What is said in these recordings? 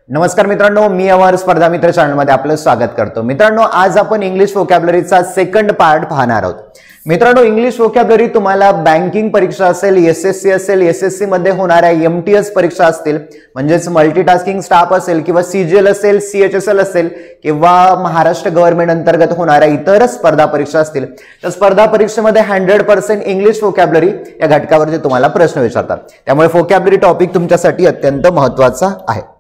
नमस्कार मित्रांनो, मी अमर स्पर्धा मित्र चॅनलमध्ये आपलं स्वागत करतो। मित्रांनो, आज आपण इंग्लिश वोकॅब्युलरीचा सेकंड पार्ट पाहणार आहोत। मित्रांनो, इंग्लिश वोकॅब्युलरी तुम्हाला बँकिंग परीक्षा असेल, एसएससी असेल, एसएससी मध्ये होणाऱ्या एमटीएस परीक्षा असतील, म्हणजेच मल्टीटास्किंग स्टाफ असेल किंवा सीजीएल असेल, सीएचएसएल असेल किंवा महाराष्ट्र गव्हर्नमेंट अंतर्गत होणाऱ्या इतर स्पर्धा परीक्षा असतील, तर स्पर्धा परीक्षेमध्ये 100% इंग्लिश वोकॅब्युलरी या घटकावरती तुम्हाला प्रश्न विचारतात। त्यामुळे वोकॅब्युलरी टॉपिक तुमच्यासाठी अत्यंत महत्त्वाचा आहे।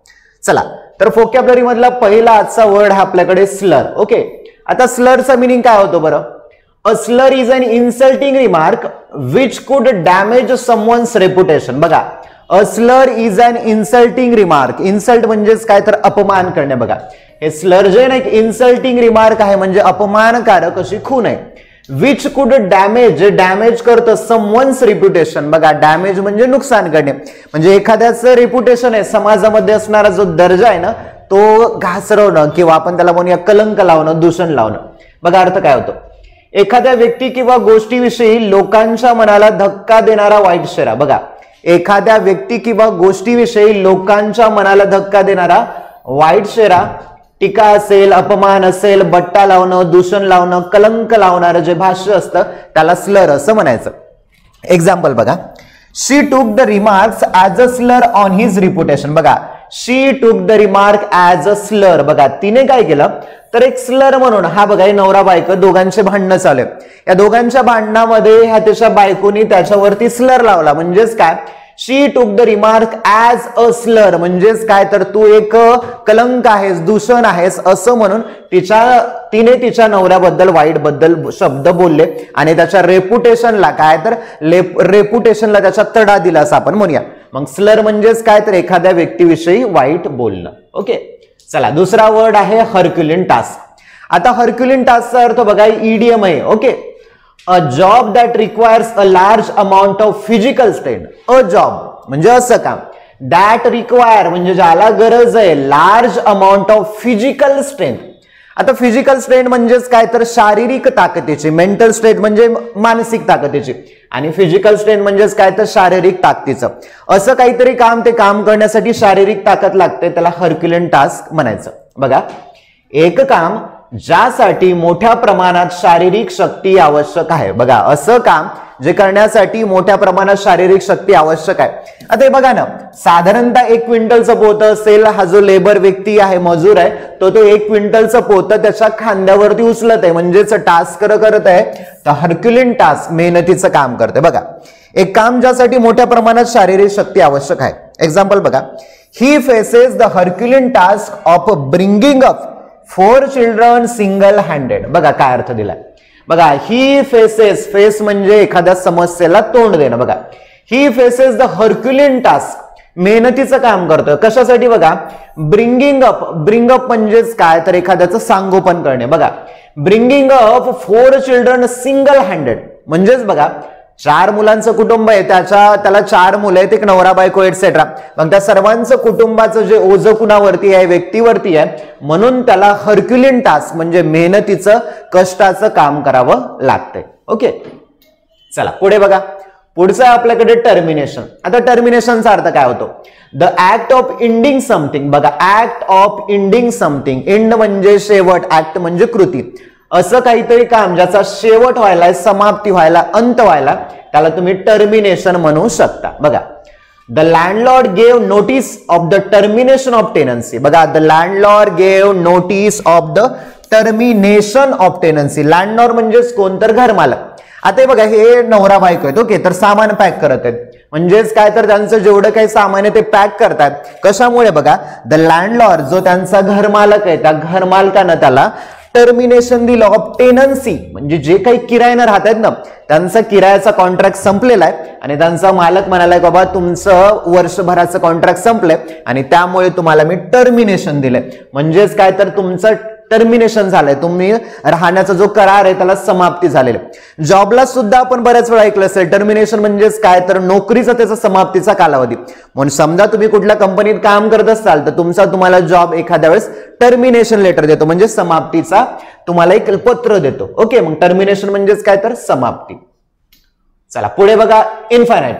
चला, तर वोकॅब्युलरी मधला पहिला आजचा वर्ड हा आपल्याकडे स्लर। ओके, आता स्लरचा मीनिंग काय होतो बरं? A slur is an insulting remark which could damage someone's reputation. बघा, a slur is an insulting remark. Insult म्हणजेच काय तर अपमान करणे। बघा, हे स्लर जे ना एक इन्सल्टिंग रिमार्क आहे, म्हणजे अपमानकारक अशी खूण आहे। विच कुड डॅमेज, जे डॅमेज करतं समवन्स रेप्युटेशन। बघा, डॅमेज म्हणजे नुकसान करणे, म्हणजे एखाद्याचं रेप्युटेशन आहे, समाजामध्ये असणारा जो दर्जा आहे ना तो घासरवणं किंवा आपण त्याला म्हणूया कलंक लावणं, दूषण लावणं। बघा, अर्थ काय होतो? एखाद्या व्यक्ती किंवा गोष्टीविषयी लोकांच्या मनाला धक्का देणारा वाईट चेहरा। बघा, एखाद्या व्यक्ती किंवा गोष्टीविषयी लोकांच्या मनाला धक्का देणारा वाईट चेहरा, टीका असेल, अपमान असेल, बट्टा लावणं, दूषण लावणं, कलंक लावणारं जे भाष्य असतं त्याला स्लर असं म्हणायचं। एक्झाम्पल बघा, शी took the remarks as a स्लर ऑन हिज रिप्युटेशन। बघा, शी took the remark as a स्लर। बघा, तिने काय केलं तर एक स्लर म्हणून, हा बघा हे नवरा बायको दोघांचे भांडणं चालू आहे, या दोघांच्या भांडणामध्ये ह्या त्याच्या बायकोनी त्याच्यावरती स्लर लावला। म्हणजेच काय, शी took the remark as a स्लर, म्हणजेच काय तर तू एक कलंक आहेस, दूषण आहेस असं म्हणून तिने तिच्या नवऱ्याबद्दल वाईट बद्दल शब्द बोलले आणि त्याच्या रेप्युटेशनला काय तर रेप्युटेशनला त्याचा तडा दिला असं आपण म्हणूया। मग स्लर म्हणजेच काय तर एखाद्या व्यक्तीविषयी वाईट बोलणं। ओके, चला, दुसरा वर्ड आहे हरक्युलिन टास्क। आता हरक्युलिन टास्कचा अर्थ बघा ईडीएम आहे। Okay, a job that requires a large amount of physical strain. A job म्हणजे असं काम, दॅट रिक्वायर म्हणजे ज्याला गरज आहे large amount of physical strength. आता फिजिकल स्ट्रेंथ म्हणजेच काय तर शारीरिक ताकदीची, मेंटल स्ट्रेंथ म्हणजे मानसिक ताकदीची, आणि फिजिकल स्ट्रेंथ म्हणजेच काय तर शारीरिक ताकदीचं असं काहीतरी काम, ते काम करण्यासाठी शारीरिक ताकद लागते, त्याला हरक्युलिन टास्क म्हणायचं। बघा, एक काम ज्यासाठी मोठ्या प्रमाणात शारीरिक शक्ती आवश्यक आहे। बघा, असं काम जे करण्यासाठी मोठ्या प्रमाणात शारीरिक शक्ती आवश्यक आहे। आता हे बघा ना, साधारणतः 1 क्विंटलचं पोतं असेल, हा जो लेबर व्यक्ती आहे, मजूर आहे, तो 1 क्विंटलचं पोतं त्याच्या खांद्यावरती उचलत आहे, म्हणजेच टास्क करत आहे, तर हरक्युलिन टास्क मेहनतीचं काम करते। बघा, एक काम ज्यासाठी मोठ्या प्रमाणात शारीरिक शक्ती आवश्यक आहे। एक्झाम्पल बघा, he faces the herculean task of bringing up 4 children single handed. बघा काय अर्थ दिलाय। बघा, ही फेसेस, फेस म्हणजे एखाद्या समस्येला तोंड देणं। बघा, he faces the herculean task, मेहनतीचं काम करतं कशासाठी? बघा, ब्रिंगिंग अप, ब्रिंग अप म्हणजेच काय तर एखाद्याचं सांगोपन करणे। बघा, bringing up 4 children single handed म्हणजेच बघा 4 मुलांचं कुटुंब आहे, त्याला 4 मुलं आहेत, एक नवरा बायको एटसेट्रा, मग त्या सर्वांचं कुटुंबाचं जे ओझं कुणावरती आहे, व्यक्तीवरती आहे, म्हणून त्याला हरक्युलिन टास्क म्हणजे मेहनतीचं, कष्टाचं काम करावं लागतंय। ओके, चला पुढे बघा, पुढचं आहे आपल्याकडे टर्मिनेशन। आता टर्मिनेशनचा अर्थ काय होतो? The act of ending something. बघा, act of ending something, end म्हणजे शेवट, ऍक्ट म्हणजे कृती, असं काहीतरी काम ज्याचा शेवट व्हायला, समाप्ती व्हायला, अंत व्हायला, त्याला तुम्ही टर्मिनेशन म्हणू शकता। बघा, the landlord gave notice of the termination of tenancy. बघा, the landlord gave notice of the termination of tenancy. Landlord म्हणजेच कोण तर घरमालक। आता बघा, हे नवरा बायको आहेत, ओके, तर सामान पॅक करत आहेत, म्हणजेच काय तर त्यांचं जेवढं काही सामान आहे ते पॅक करतात। कशामुळे? बघा, द लँडलॉर्ड जो त्यांचा घरमालक आहे, त्या घरमालकानं त्याला टर्मिनेशन दिलं ऑफ टेनन्सी, म्हणजे जे काही किरायानं राहत आहेत ना, त्यांचा किरायाचा कॉन्ट्रॅक्ट संपलेला आहे आणि त्यांचा मालक म्हणालाय बाबा तुमचं वर्षभराचं कॉन्ट्रॅक्ट संपलंय आणि त्यामुळे तुम्हाला मी टर्मिनेशन दिलंय। म्हणजेच काय तर तुमचं टर्मिनेशन झालंय, तुम्ही राहण्याचा जो करार आहे त्याला समाप्ती झालेली। जॉबला सुद्धा आपण बऱ्याच वेळा ऐकलं असेल, टर्मिनेशन म्हणजेच काय तर नोकरीचा त्याचा समाप्तीचा कालावधी। म्हणून समजा तुम्ही कुठल्या कंपनीत काम करत असाल तर तुम्हाला जॉब एखाद्या वेळेस टर्मिनेशन लेटर देतो, म्हणजे समाप्तीचा तुम्हाला एक पत्र देतो। ओके, मग टर्मिनेशन म्हणजेच काय तर समाप्ती। चला पुढे बघा, इनफायनाइट।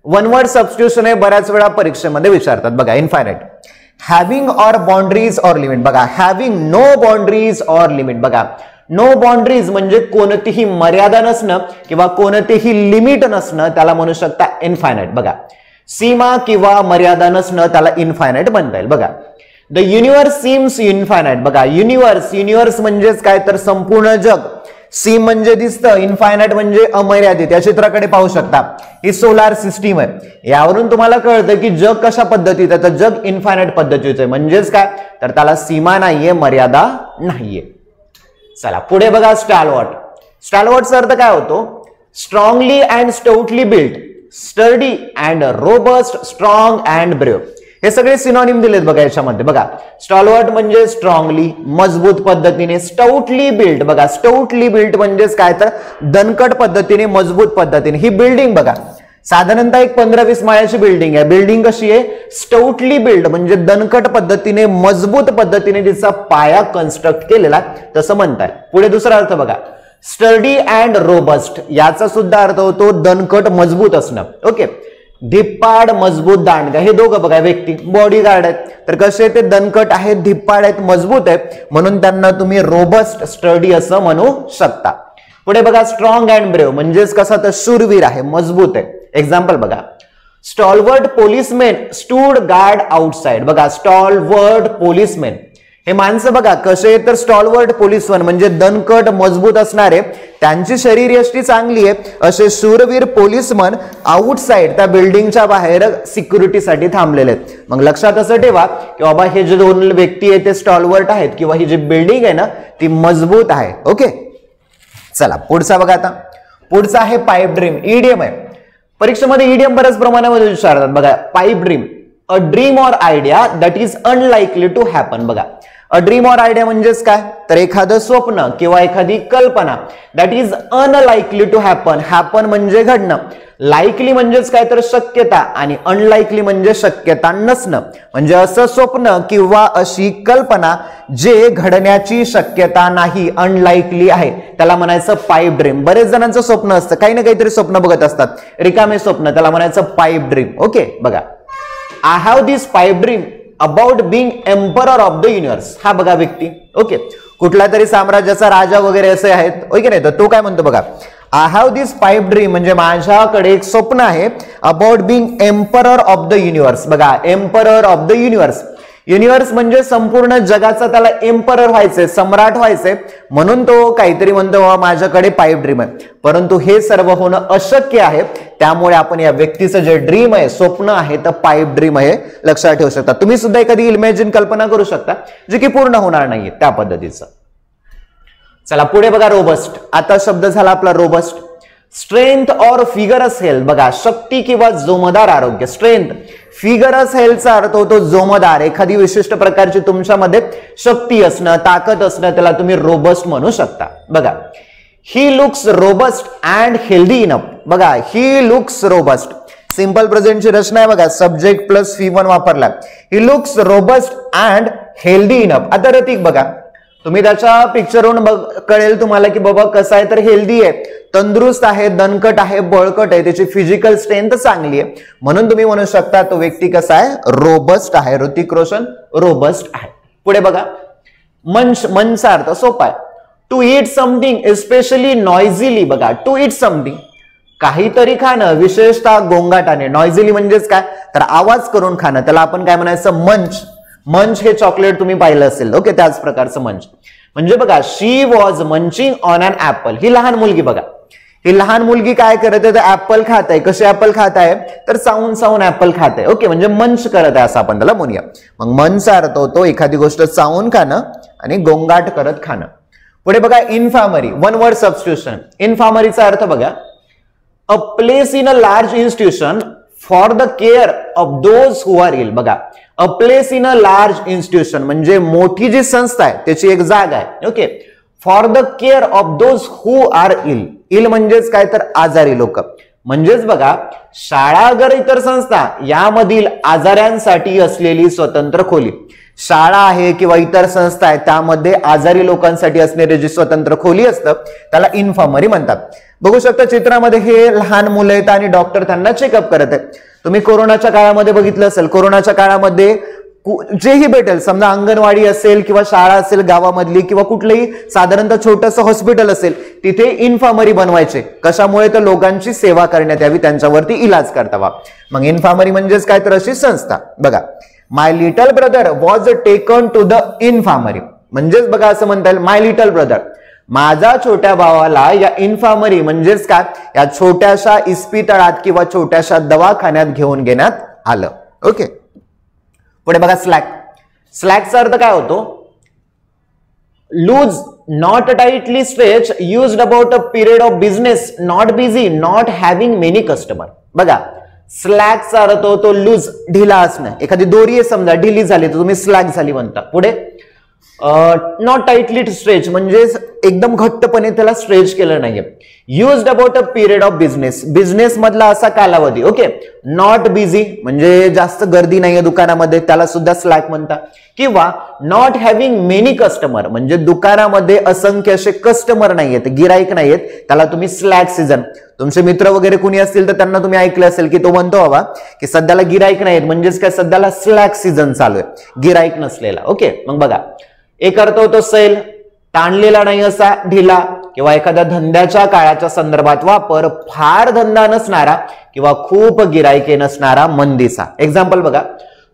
वन वर्ड सबस्टिट्यूशन हे बऱ्याच वेळा परीक्षेमध्ये विचारतात। बघा, infinite having or boundaries or limit बघा, having no boundaries or limit बघा, नो बाउंड्रीज म्हणजे कोणतीही मर्यादा नसणं किंवा कोणतेही लिमिट नसणं, त्याला म्हणू शकता इनफायनाइट बघा, सीमा किंवा मर्यादा नसणं त्याला इनफायनाइट म्हणता येईल बघा. द युनिव्हर्स सीम्स इनफायनाइट बघा, युनिव्हर्स म्हणजेच काय तर संपूर्ण जग, सीम म्हणजे दिसतं, इनफायनाइट म्हणजे अमर्यादित. या चित्राकडे पाहू शकता, ही सोलार सिस्टीम आहे. यावरून तुम्हाला कळतं की जग कशा पद्धतीचं आहे, तर जग इनफायनाइट पद्धतीचं आहे. म्हणजेच काय तर त्याला सीमा नाहीये, मर्यादा नाहीये. चला पुढे बघा, स्टॅलवर्ट. स्टॅलवर्टचा अर्थ काय होतो? Strongly and stoutly built, sturdy and robust, strong and brave. हे सगळे सिनोनिम दिलेत बघा याच्यामध्ये बघा. स्टॉलवर्ट म्हणजे स्ट्रॉंगली, मजबूत पद्धतीने, स्टाउटली बिल्ट बघा, स्टाउटली बिल्ट म्हणजेच काय तर दणकट पद्धतीने, मजबूत पद्धतीने. ही बिल्डिंग बघा साधारणतः एक 15-20 माळ्याची बिल्डिंग आहे. बिल्डिंग कशी आहे? स्टाउटली बिल्ड म्हणजे दणकट पद्धतीने, मजबूत पद्धतीने तिचा पाया कन्स्ट्रक्ट केलेला, तसं म्हणताय. पुढे दुसरा अर्थ बघा, स्टर्डी अँड रोबस्ट. याचा सुद्धा अर्थ होतो दणकट, मजबूत असणं. ओके, धिप्पाड, मजबूत, दांडगा. हे दोघं बघा व्यक्ती बॉडीगार्ड आहेत, तर कसे ते दणकट आहेत, धिप्पाड आहेत, मजबूत आहेत, म्हणून त्यांना तुम्ही रोबस्ट, स्टर्डी असं म्हणू शकता. पुढे बघा, स्ट्रॉंग अँड ब्रेव्ह म्हणजेच कसा तर शूरवीर आहे, मजबूत आहे. एक्झाम्पल बघा, stalwart policeman stood guard outside बघा, स्टॉलवर्ट पोलिसमॅन हे माणसं बघा कसे तर स्टॉलवर्ट पोलिसमॅन म्हणजे दणकट, मजबूत असणारे, त्यांची शरीरयष्टी चांगली आहे, असे शूरवीर पोलिसमन आउटसाइड त्या बिल्डिंगच्या बाहेर सिक्युरिटीसाठी थांबलेले आहेत. मग लक्षात असं ठेवा की बाबा हे जे दोन व्यक्ती आहेत ते स्टॉलवर्ट आहेत किंवा ही जी बिल्डिंग आहे ना ती मजबूत आहे. ओके, चला पुढचा बघा. आता पुढचा आहे पाईप ड्रीम. ईडीएम आहे, परीक्षेमध्ये ईडीएम बऱ्याच प्रमाणामध्ये विचारतात बघा. Pipe dream, a dream or idea that is unlikely to happen बघा. अ ड्रीम ऑर आयडिया म्हणजेच काय तर एखादं स्वप्न किंवा एखादी कल्पना, that is unlikely to happen. Happen म्हणजे घडणं, लाईकली म्हणजेच काय तर शक्यता, आणि अनलाइकली म्हणजे शक्यता नसणं. म्हणजे असं स्वप्न किंवा अशी कल्पना जे घडण्याची शक्यता नाही, अनलाइकली आहे, त्याला म्हणायचं पाईप ड्रीम. बरेच जणांचं स्वप्न असतं, काही ना काहीतरी स्वप्न बघत असतात, रिकामे स्वप्न, त्याला म्हणायचं पाईप ड्रीम. ओके बघा, I have this pipe dream about being emperor of the universe. हा बघा व्यक्ती, ओके, कुठल्या तरी साम्राज्याचा राजा वगैरे असे आहेत, ओके नाही, तर तो काय म्हणतो बघा, I have this pipe dream म्हणजे माझ्याकडे एक स्वप्न आहे, about being emperor of the universe बघा, emperor of the universe. Universe म्हणजे संपूर्ण जगाचा त्याला एम्परर व्हायचंय, सम्राट व्हायचंय, म्हणून तो काहीतरी म्हणतो माझ्याकडे पाईप ड्रीम आहे. परंतु हे सर्व होणं अशक्य आहे, त्यामुळे आपण या व्यक्तीचं जे ड्रीम आहे, स्वप्न आहे, तर पाईप ड्रीम आहे, लक्षात ठेवू शकता. तुम्ही सुद्धा एखादी इमॅजिन कल्पना करू शकता जी की पूर्ण होणार नाहीये, त्या पद्धतीचं. चला पुढे बघा, रोबस्ट. आता शब्द झाला आपला robust. Strength or figures health बघा, शक्ती किंवा जोमदार आरोग्य. स्ट्रेंथ, फिगरस हेल्थचा अर्थ होतो जोमदार, एखादी विशिष्ट प्रकारची तुमच्यामध्ये शक्ती असणं, ताकद असणं, त्याला तुम्ही रोबस्ट म्हणू शकता. बघा, he looks robust and healthy enough बघा, ही लुक्स रोबस्ट. सिंपल प्रेझेंटची रचना आहे बघा, सब्जेक्ट प्लस V1 वापरला. He looks robust and healthy enough. आता रतिक बघा, तुम्ही त्याच्या पिक्चरवरून कळेल तुम्हाला की बाबा कसं आहे तर हेल्दी आहे, तंदुरुस्त आहे, दणकट आहे, बळकट आहे, त्याची फिजिकल स्ट्रेंथ चांगली आहे, म्हणून तुम्ही म्हणू शकता तो व्यक्ती कसा आहे, रोबस्ट आहे. ऋतिक रोशन रोबस्ट आहे. पुढे बघा, मंच. मंचचा अर्थ सोपा आहे, टू ईट समथिंग एस्पेशली नॉइझिली बघा, टू ईट समथिंग काहीतरी खाणं, विशेषतः गोंगाटाने. नॉइझिली म्हणजेच काय तर आवाज करून खाणं, त्याला आपण काय म्हणायचं, मंच. मंच हे चॉकलेट तुम्ही पाहिलं असेल, ओके, त्याच प्रकारचं मंच. म्हणजे बघा, she was munching on an apple. ही लहान मुलगी बघा, ही लहान मुलगी काय करत आहे तर ऍपल खात आहे. कसे ऍपल खात आहे तर चावून चावून ऍपल खात आहे. ओके, म्हणजे मंच करत आहे असं आपण त्याला म्हणूया. मग मंचचा अर्थ होतो एखादी गोष्ट चावून खाणं आणि गोंगाट करत खाणं. पुढे बघा, इन्फार्मरी. One word substitution. इन्फार्मरीचा अर्थ बघा, a place in a large institution for the care of those who are ill बघा. A place in a large institution म्हणजे मोठी जी संस्था आहे त्याची एक जागा आहे. Okay, for the care of those who are ill. Ill म्हणजेच काय तर आजारी लोक. म्हणजेच बघा, शाळा अगर इतर संस्था यामधील आजाऱ्यांसाठी असलेली स्वतंत्र खोली. शाळा आहे किंवा इतर संस्था आहे त्यामध्ये आजारी लोकांसाठी असणारी जी स्वतंत्र खोली असतं त्याला इन्फर्मरी म्हणतात. बघू शकता चित्रामध्ये हे लहान मुलं आहेत आणि डॉक्टर त्यांना चेकअप करत आहेत. तुम्ही कोरोनाच्या काळामध्ये बघितलं असेल, कोरोनाच्या काळामध्ये जेही भेटेल, समजा अंगणवाडी असेल किंवा शाळा असेल गावामधली किंवा कुठलंही साधारणतः छोटंसं हॉस्पिटल असेल, तिथे इन्फर्मरी बनवायचे. कशामुळे? तर लोकांची सेवा करण्यात यावी, त्यांच्यावरती इलाज करता व्हावा. मग इन्फर्मरी म्हणजेच काय तर अशी संस्था. बघा, my little brother was taken to the infirmary, म्हणजेच बघा असं म्हणता येईल माय लिटल ब्रदर, माझा छोट्या भावाला या इन्फर्मरी म्हणजेच काय या छोट्याशा इस्पितळात किंवा छोट्याशा दवाखान्यात घेऊन घेण्यात आलं. ओके, पुढे बघा स्लॅक. स्लॅकचा अर्थ काय होतो? Loose, not tightly stretch, used about a period of business, not busy, not having many customer. बघा, स्लॅकचा अर्थ होतो लूज, ढिला असणं. एखादी दोरी आहे समजा ढिली झाली तर तुम्ही स्लॅक झाली म्हणता. पुढे नॉट टाइटली स्ट्रेच म्हणजे एकदम घट्टपणे त्याला स्ट्रेच केलं नाहीये. Used about a period of business, business मधला असा कालावधी. ओके, नॉट बिझी म्हणजे जास्त गर्दी नाहीये दुकानामध्ये, त्याला सुद्धा स्लॅक म्हणतात. किंवा नॉट हॅव्हिंग मेनी कस्टमर म्हणजे दुकानामध्ये असंख्य असे कस्टमर नाहीयेत, गिराईक नाहीयेत, त्याला तुम्ही स्लॅक सीझन. तुमचे मित्र वगैरे कुणी असतील तर त्यांना तुम्ही ऐकलं असेल की तो म्हणतो बाबा की सध्याला गिराईक नाहीयेत, म्हणजेच काय सध्याला स्लॅक सीझन चालू आहे, गिराईक नसलेला. ओके, मग बघा, एक अर्थ होतो सैल, ताणलेला नाही असा, ढिला, किंवा एखाद्या धंद्याच्या काळाच्या संदर्भात वापर, फार धंदा नसणारा किंवा खूप गिराईके नसणारा, मंदीचा. एक्झाम्पल बघा,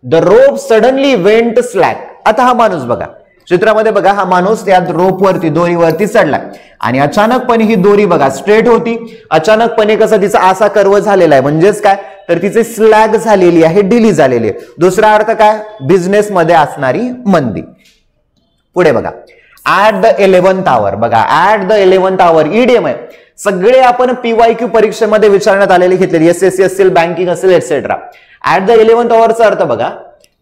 the rope suddenly went slack. आता हा माणूस बघा चित्रामध्ये, बघा हा माणूस त्या रोपवरती दोरीवरती चढलाय आणि अचानकपणे ही दोरी बघा स्ट्रेट होती, अचानकपणे कसा तिचा असा कर्व झालेला आहे, म्हणजेच काय तर तिचे स्लॅग झालेली आहे, ढिली झालेली आहे. दुसरा अर्थ काय? बिझनेस मध्ये असणारी मंदी. पुढे बघा, ऍट द 11th आवर. बघा, at the 11th our idioms आहे. सगळे आपण पीवायक्यू परीक्षेमध्ये विचारण्यात आलेले घेतले, एसएससी असेल, बँकिंग असेल, एक्सेट्रा. ऍट द 11th आवरचा अर्थ बघा,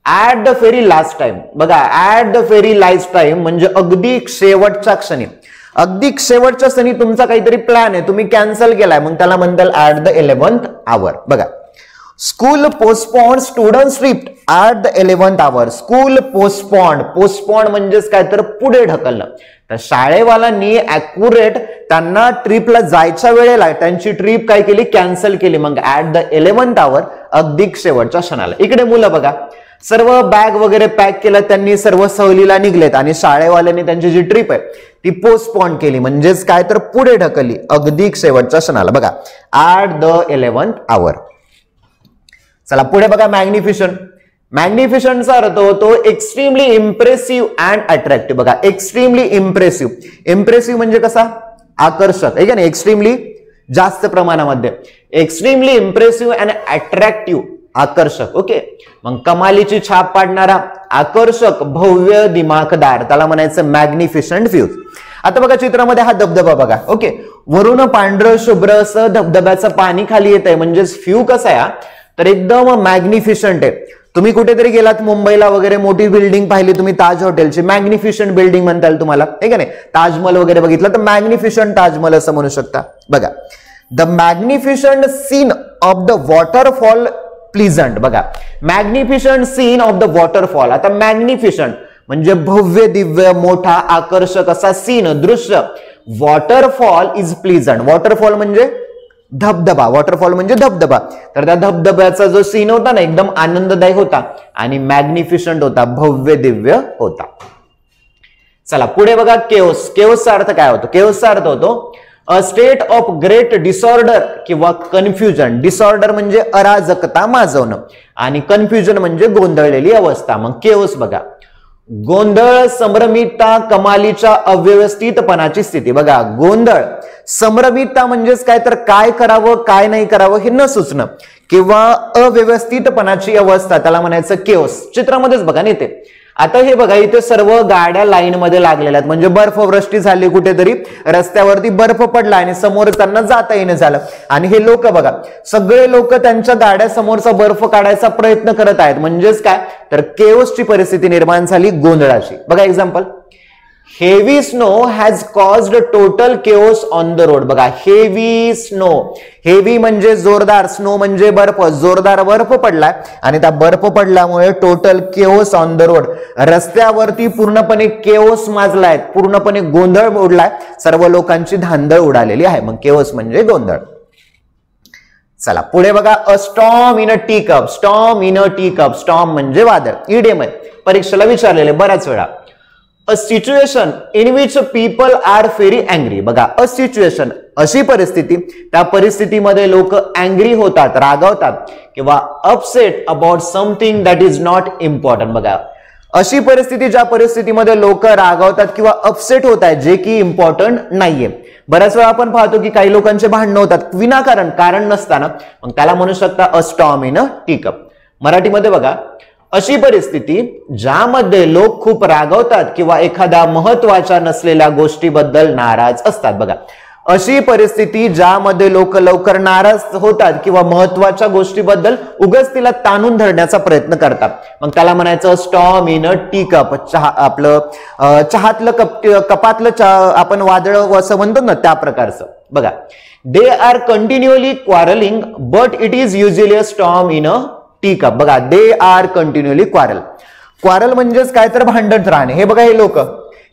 at the very last time. बघा, at the very last time म्हणजे अगदी शेवटच्या क्षणी, अगदी शेवटच्या क्षणी तुमचा काहीतरी प्लॅन आहे, तुम्ही कॅन्सल केलाय, मग त्याला म्हणतात ऍट द 11th आवर. बघा, school postponed student trip at the 11th hour. School postponed, postponed म्हणजेच काय तर पुढे ढकलणं. तर शाळेवाल्यांनी अॅक्युरेट त्यांना ट्रिपला जायच्या वेळेला त्यांची ट्रिप काय केली? कॅन्सल केली. मग ऍट द 11th आवर अगदी शेवटच्या क्षणाला. इकडे मुलं बघा, सर्व बॅग वगैरे पॅक केलं त्यांनी, सर्व सहलीला निघलेत आणि शाळेवाल्यांनी त्यांची जी ट्रिप आहे ती पोस्टपोन केली, म्हणजेच काय तर पुढे ढकलली अगदी शेवटच्या क्षणाला. बघा, ऍट द 11th आवर. चला पुढे बघा, मॅग्निफिशंट. मॅग्निफिशंटचा अर्थ होतो एक्स्ट्रीमली इम्प्रेसिव्ह अँड अट्रॅक्टिव्ह. बघा, एक्स्ट्रीमली इम्प्रेसिव्ह, इम्प्रेसिव्ह म्हणजे कसा? आकर्षक आहे का नाही, एक्स्ट्रीमली जास्त प्रमाणामध्ये, एक्स्ट्रीमली इम्प्रेसिव्ह अँड अट्रॅक्टिव्ह आकर्षक. ओके, मग कमालीची छाप पाडणारा, आकर्षक, भव्य, दिमाखदार, त्याला म्हणायचं मॅग्निफिशंट व्ह्यूज. आता बघा चित्रामध्ये हा धबधबा बघा. ओके, वरून पांढरं शुभ्र असं धबधब्याचं पाणी खाली येत आहे, म्हणजेच व्ह्यू कसा आहे तर एकदम मॅग्निफिशंट आहे. तुम्ही कुठेतरी गेलात मुंबईला वगैरे, मोठी बिल्डिंग पाहिली तुम्ही ताज हॉटेलची, मॅग्निफिशंट बिल्डिंग म्हणता येईल तुम्हाला, हे का नाही. ताजमहल वगैरे बघितलं तर मॅग्निफिशंट ताजमहल असं म्हणू शकता. बघा, the magnificent scene of the waterfall pleasant. बघा, magnificent scene of the waterfall. आता मॅग्निफिशंट म्हणजे भव्य, दिव्य, मोठा, आकर्षक असा सीन, दृश्य. Waterfall is pleasant. वॉटरफॉल म्हणजे धबधबा, वॉटरफॉल म्हणजे धबधबा. तर त्या धबधब्याचा जो सीन होता ना एकदम आनंददायी होता आणि मॅग्निफिशंट होता, भव्य दिव्य होता. चला पुढे बघा, केओस. केओसचा अर्थ काय होतो? केओसचा अर्थ होतो a state of great disorder किंवा कन्फ्युजन. डिसऑर्डर म्हणजे अराजकता माजवणं आणि कन्फ्युजन म्हणजे गोंधळलेली अवस्था. मग केओस बघा, गोंधळ, संभ्रमितता, कमालीच्या अव्यवस्थितपणाची स्थिती. बघा, गोंधळ, संभ्रमितता म्हणजेच काय तर काय करावं काय नाही करावं हे न सुचणं किंवा अव्यवस्थितपणाची अवस्था, त्याला म्हणायचं केओस. चित्रामध्येच बघा ना इथे. आता हे बघा, इथे सर्व गाड्या लाईन मध्ये लागलेल्या आहेत, म्हणजे बर्फवृष्टी झाली, कुठेतरी रस्त्यावरती बर्फ पडला आणि समोर त्यांना जाता येणं झालं. आणि हे लोक बघा, सगळे लोक त्यांच्या गाड्या समोरचा बर्फ काढायचा प्रयत्न करत आहेत, म्हणजेच काय तर केओसची परिस्थिती निर्माण झाली, गोंधळाची. बघा example, heavy snow has caused total chaos on the road. बघा, हेवी स्नो, हेवी म्हणजे जोरदार, स्नो म्हणजे बर्फ, जोरदार बर्फ पडलाय आणि त्या बर्फ पडल्यामुळे total chaos on the road, रस्त्यावरती पूर्णपणे केओस माजलाय, पूर्णपणे गोंधळ उडलाय, सर्व लोकांची धांदळ उडालेली आहे. मग केओस म्हणजे गोंधळ. चला पुढे बघा, a storm in a tea cup. Storm in a tea cup. Storm म्हणजे वादळ. इडियम आहे, परीक्षेला विचारलेले बऱ्याच वेळा. A situation in which people are very angry. बघा, अ सिच्युएशन अशी परिस्थिती, त्या परिस्थितीमध्ये लोक अँग्री होतात, रागावतात किंवा upset about something that is not important. बघा, अशी परिस्थिती ज्या परिस्थितीमध्ये लोक रागावतात किंवा अपसेट होत आहेत जे की इम्पॉर्टंट नाहीये. बऱ्याच वेळा आपण पाहतो की काही लोकांचे भांडणं होतात विनाकारण, कारण नसताना, मग त्याला म्हणू शकता अ storm in a tea cup. मराठीमध्ये बघा, अशी परिस्थिती ज्यामध्ये लोक खूप रागवतात किंवा एखाद्या महत्वाच्या नसलेल्या गोष्टीबद्दल नाराज असतात. बघा, अशी परिस्थिती ज्यामध्ये लोक लवकर नाराज होतात किंवा महत्वाच्या गोष्टीबद्दल उगाच तिला ताणून धरण्याचा प्रयत्न करतात, मग त्याला म्हणायचं storm in a tea cup. आपलं चहातलं कपातलं आपण वादळ असं म्हणतो ना, त्या प्रकारचं. बघा, they are continuously quarrelling but it is usually a storm in a tea cup. बघा, they are continuously quarrel. Quarrel म्हणजेच काय तर भांडत राहणे. हे बघा, हे लोक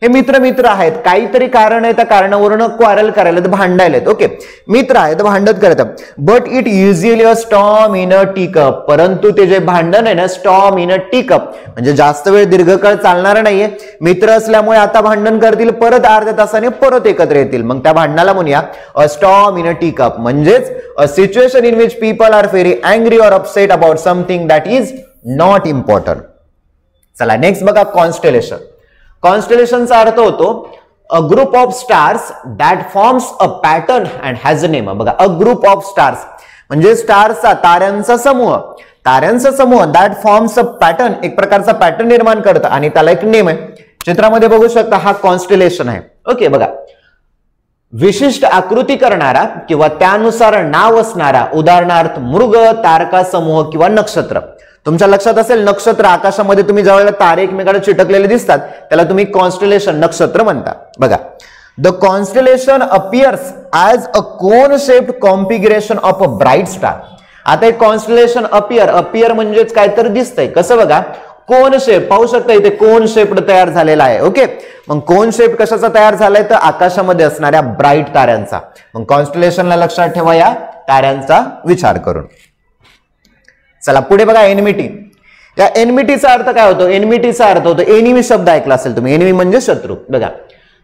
हे मित्र आहेत, काहीतरी कारण आहे, त्या कारणावरून क्वारल करायला, भांडायला. ओके, मित्र आहेत, भांडत करतात. But it usually a storm in a tea cup. परंतु ते जे भांडण आहे ना, storm in a tea cup म्हणजे जास्त वेळ दीर्घकाळ चालणार नाहीये. मित्र असल्यामुळे आता भांडण करतील, परत अर्ध्या तासाने परत एकत्र येतील, मग त्या भांडणाला म्हणूया a storm in a tea cup. म्हणजेच a situation in which people are very angry or upset about something that is not important. चला नेक्स्ट बघा, कॉन्स्टेलेशन. कॉन्स्टेलेशनचा अर्थ होतो a group of stars that forms a pattern and has a name. बघा, a group of stars म्हणजे स्टार्सचा, ताऱ्यांचा समूह. ताऱ्यांचा समूह that forms a pattern, एक प्रकारचा पॅटर्न निर्माण करतं आणि त्याला एक नेम आहे. चित्रामध्ये बघू शकता, हा कॉन्स्टेलेशन आहे. ओके, बघा, विशिष्ट आकृती करणारा किंवा त्यानुसार नाव असणारा, उदाहरणार्थ मृग, तारका समूह किंवा नक्षत्र. तुमच्या लक्षात असेल, नक्षत्र आकाशामध्ये तुम्ही ज्यावेळेला तारे एकमेकांना चिटकलेले दिसतात त्याला तुम्ही कॉन्स्टेलेशन, नक्षत्र म्हणता. बघा, the constellation appears as a cone shaped configuration of a bright star. आता एक कॉन्स्टेलेशन अपियर म्हणजेच काय तर दिसतंय. कसं बघा, कोन शेप पाहू शकता, इथे कोन शेप्ड तयार झालेला आहे. ओके, मग कोन शेप कशाचा तयार झालाय, तर आकाशामध्ये असणाऱ्या ब्राईट ताऱ्यांचा. मग कॉन्स्टेलेशनला लक्षात ठेवा या ताऱ्यांचा विचार करून. चला पुढे बघा, एनिमिटी. या एनिमिटीचा अर्थ काय होतो? एनिमिटीचा अर्थ होतो, एनिमी शब्द ऐकला असेल तुम्ही, एनिमी म्हणजे शत्रू. बघा,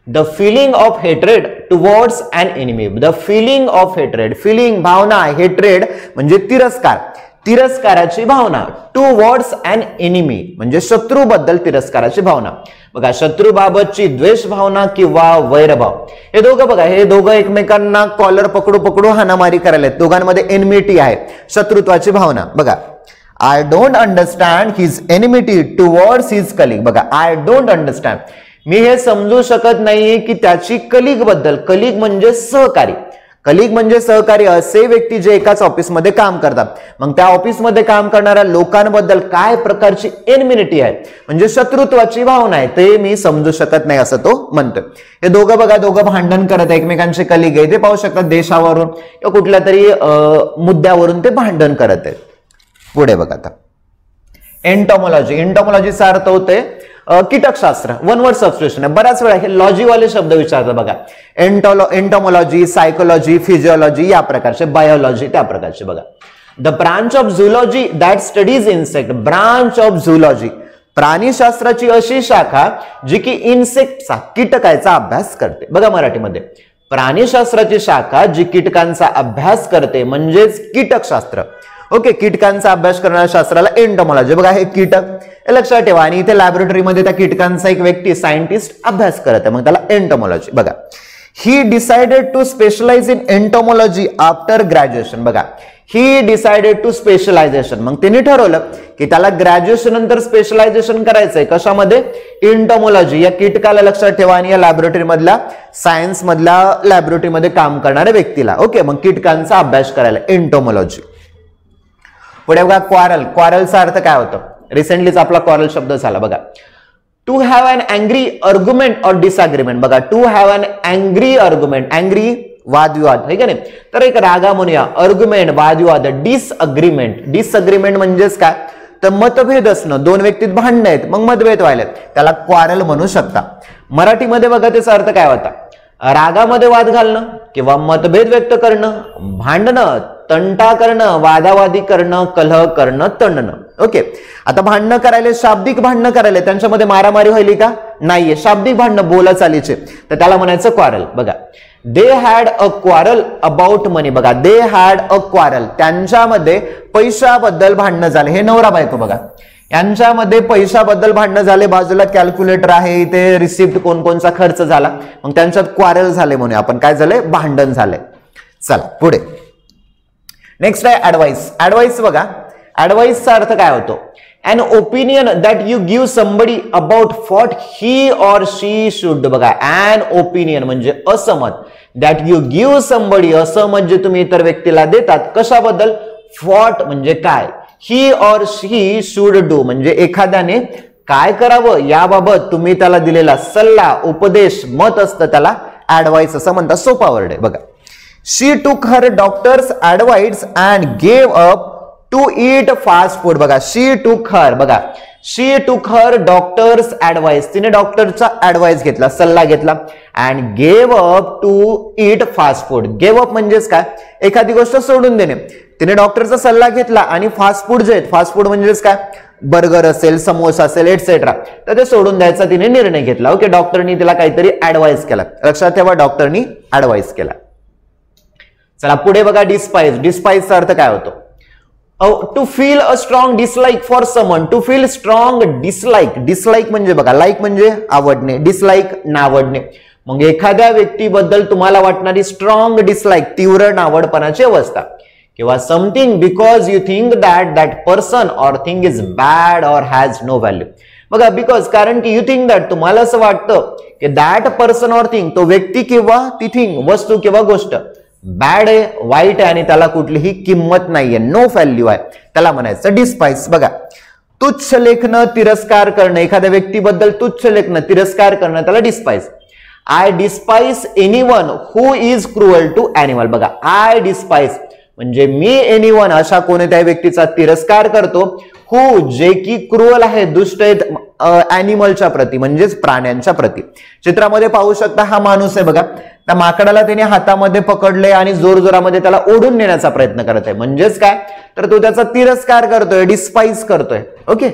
the feeling of hatred towards an enemy. The feeling of hatred, feeling भावना, हेट्रेड म्हणजे तिरस्कार, तिरस्काराची भावना. टुवर्ड्स अन एनिमी म्हणजे शत्रूबद्दल तिरस्काराची भावना. बघा, शत्रूबाबतची द्वेष भावना किंवा वैरभाव. हे दोघं बघा, हे दोघं एकमेकांना कॉलर पकडू पकडू हाणामारी करायला, दोघांमध्ये एनिमिटी आहे, शत्रुत्वाची भावना. बघा, I don't understand his enmity towards his colleague. बघा, आय डोंट अंडरस्टँड, मी हे समजू शकत नाहीये की त्याची कलिग बद्दल, कलिग म्हणजे सहकारी, कलिग म्हणजे सहकारी, असे व्यक्ती जे एकाच ऑफिसमध्ये काम करतात, मग त्या ऑफिसमध्ये काम करणाऱ्या लोकांबद्दल काय प्रकारची एनिमिटी आहे म्हणजे शत्रुत्वाची भावना आहे, ते मी समजू शकत नाही असं तो म्हणतोय. हे दोघं बघा, दोघं भांडण करत एकमेकांचे कलिग आहे, ते पाहू शकतात देशावरून किंवा कुठल्या तरी मुद्द्यावरून ते भांडण करत आहेत. पुढे बघा आता, एंटॉमॉलॉजी. एंटॉमॉलॉजीचा अर्थ होते कीटकशास्त्र, वन वर्ड सबस्टिट्यूशन आहे. बऱ्याच वेळा हे लॉजीवाले शब्द विचारतात बघा, एंटॉमॉलॉजी, सायकोलॉजी, फिजिओलॉजी या प्रकारचे, बायोलॉजी त्या प्रकारचे. बघा, the branch of zoology that studies insect. Branch of zoology, प्राणीशास्त्राची अशी शाखा जी की इन्सेक्टचा, कीटकाचा अभ्यास करते. बघा, मराठीमध्ये प्राणीशास्त्राची शाखा जी कीटकांचा अभ्यास करते म्हणजेच कीटकशास्त्र. ओके, कीटकांचा अभ्यास करणाऱ्या शास्त्राला एंटॉमॉलॉजी. बघा, हे कीटक, हे लक्षात ठेवा, आणि इथे लॅबोरेटरीमध्ये त्या कीटकांचा एक व्यक्ती, सायंटिस्ट अभ्यास करत आहे, मग त्याला एंटॉमॉलॉजी. बघा, he decided to specialize in entomology after graduation. बघा, ही डिसाइडेड टू स्पेशलायझेशन, मग त्यांनी ठरवलं की त्याला ग्रॅज्युएशन नंतर स्पेशलायझेशन करायचंय. कशामध्ये? एंटॉमॉलॉजी. या कीटकाला लक्षात ठेवा, आणि या लॅबोरेटरी मधल्या, सायन्स मधल्या लॅबोरेटरीमध्ये काम करणाऱ्या व्यक्तीला. ओके, मग कीटकांचा अभ्यास करायला एंटॉमॉलॉजी. पुढे बघा, क्वारल. क्वारलचा अर्थ काय होतं? रिसेंटलीच आपला क्वारल शब्द झाला. बघा, to have an angry argument or disagreement. बघा, to have an angry argument, angry वादविवाद, है का नाही, तर एक रागा म्हणूया, आर्ग्युमेंट वादविवाद, डिसअग्रीमेंट. डिसअग्रीमेंट म्हणजेच काय, तर मतभेद असणं, दोन व्यक्तीत भांडणं आहेत, मग मतभेद व्हायला, त्याला क्वारल म्हणू शकता. मराठीमध्ये बघा त्याचा अर्थ काय होता? रागामध्ये वाद घालणं किंवा मतभेद व्यक्त करणं, भांडणं, तंटा करणं, वादावादी करणं, कलह करणं, तणणं. ओके, आता भांडणं करायला, शाब्दिक भांडणं करायला, त्यांच्यामध्ये मारामारी व्हायली का? नाहीये. शाब्दिक भांडणं बोलाचालीचे, तर त्याला म्हणायचं क्वारल. बघा, they had a quarrel about money. बघा, दे हॅड अ क्वारल, त्यांच्यामध्ये पैशाबद्दल भांडणं झाले. हे नवरा बायको बघा, यांच्यामध्ये पैशाबद्दल भांडणं झाले. बाजूला कॅल्क्युलेटर आहे, इथे रिसिप्ट कोणकोणचा खर्च झाला, मग त्यांच्यात क्वारल झाले म्हणून आपण काय झाले? भांडण झाले. चला पुढे नेक्स्ट आहे ऍडवाइस. ऍडवाइस बघा, ऍडवाइसचा अर्थ काय होतो? an opinion that you give somebody about what he or she should. बघा, an opinion म्हणजे असमत, that you give somebody, असमत जे तुम्ही इतर व्यक्तीला देतात कशाबद्दल? what म्हणजे काय, he or she should do म्हणजे एखाद्याने काय करावं याबाबत तुम्ही त्याला दिलेला सल्ला, उपदेश, मत असतं, त्याला ऍडवाइस असं म्हणतात. सोपा वर्ड आहे बघा. she took her doctor's advice and gave up to eat fast food. बघा, she took her, बघा, she took her doctor's advice, तिने डॉक्टरचा ऍडवाइस घेतला, सल्ला घेतला, and gave up to eat fast food. give up म्हणजेच काय? एखादी गोष्ट सोडून देणे. तिने डॉक्टरचा सल्ला घेतला आणि फास्ट फूड जे आहेत, फास्ट फूड म्हणजेच काय? बर्गर असेल, समोसा असेल, एटसेट्रा, तर ते सोडून द्यायचा तिने निर्णय घेतला. ओके, डॉक्टरनी तिला काहीतरी ऍडवाइस केला. लक्षात ठेवा, डॉक्टरनी ऍडवाइस केला. चला पुढे बघा, डिस्पाइज. डिस्पाइजचा अर्थ काय होतो? To feel a strong dislike for someone. To feel strong dislike. Dislike म्हणजे बघा, लाईक म्हणजे आवडणे, डिसलाइक नावडणे. मग एखाद्या व्यक्तीबद्दल तुम्हाला वाटणारी स्ट्रॉंग डिसलाइक, तीव्र नावडपणाची अवस्था, किंवा something because you think that person or thing is bad or has no value. बघा, बिकॉज कारण की यू थिंक दॅट, तुम्हाला असं वाटतं की दॅट पर्सन ऑर थिंग, तो व्यक्ती किंवा ती थिंग, वस्तू किंवा गोष्ट बॅड आहे, वाईट आहे आणि त्याला कुठलीही किंमत नाहीये, नो व्हॅल्यू आहे, त्याला म्हणायचं डिस्पाइस. बघा, तुच्छ लेखणं, तिरस्कार करणं, एखाद्या व्यक्तीबद्दल तुच्छ लेखणं, तिरस्कार करणं, त्याला despise. I despise anyone who is cruel to animal. बघा, आय डिस्पाइस म्हणजे मी एनीवन, अशा कोणत्याही व्यक्तीचा तिरस्कार करतो, हु जे की क्रुअल आहे, दुष्ट आहेत, ॲनिमलच्या प्रती म्हणजेच प्राण्यांच्या प्रती. चित्रामध्ये पाहू शकता, हा माणूस आहे बघा, त्या माकडाला त्याने हातामध्ये पकडले आणि जोरजोरामध्ये त्याला ओढून नेण्याचा प्रयत्न करत आहे. म्हणजेच काय? तर तो त्याचा तिरस्कार करतोय, डिस्पाइस करतोय. ओके,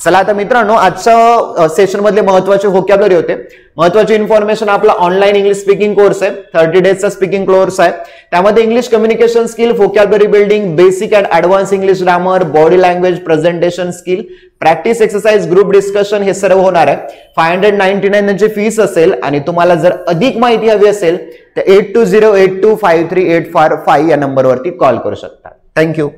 चला आता मित्रांनो, आजच्या सेशन मधले महत्वाचे व्होकॅब्युलरी होते. महत्वाची इन्फॉर्मेशन, आपला ऑनलाईन इंग्लिश स्पीकिंग कोर्स आहे, 30 डेजचा स्पीकिंग कोर्स आहे. त्यामध्ये English communication skill, vocabulary building, basic and advance English grammar, body language, presentation skill, practice exercise, group discussion, हे सर्व होणार आहे. 599 फीस असेल. आणि तुम्हाला जर अधिक माहिती हवी असेल तर 8208253845 या नंबरवरती कॉल करू शकता. थँक्यू.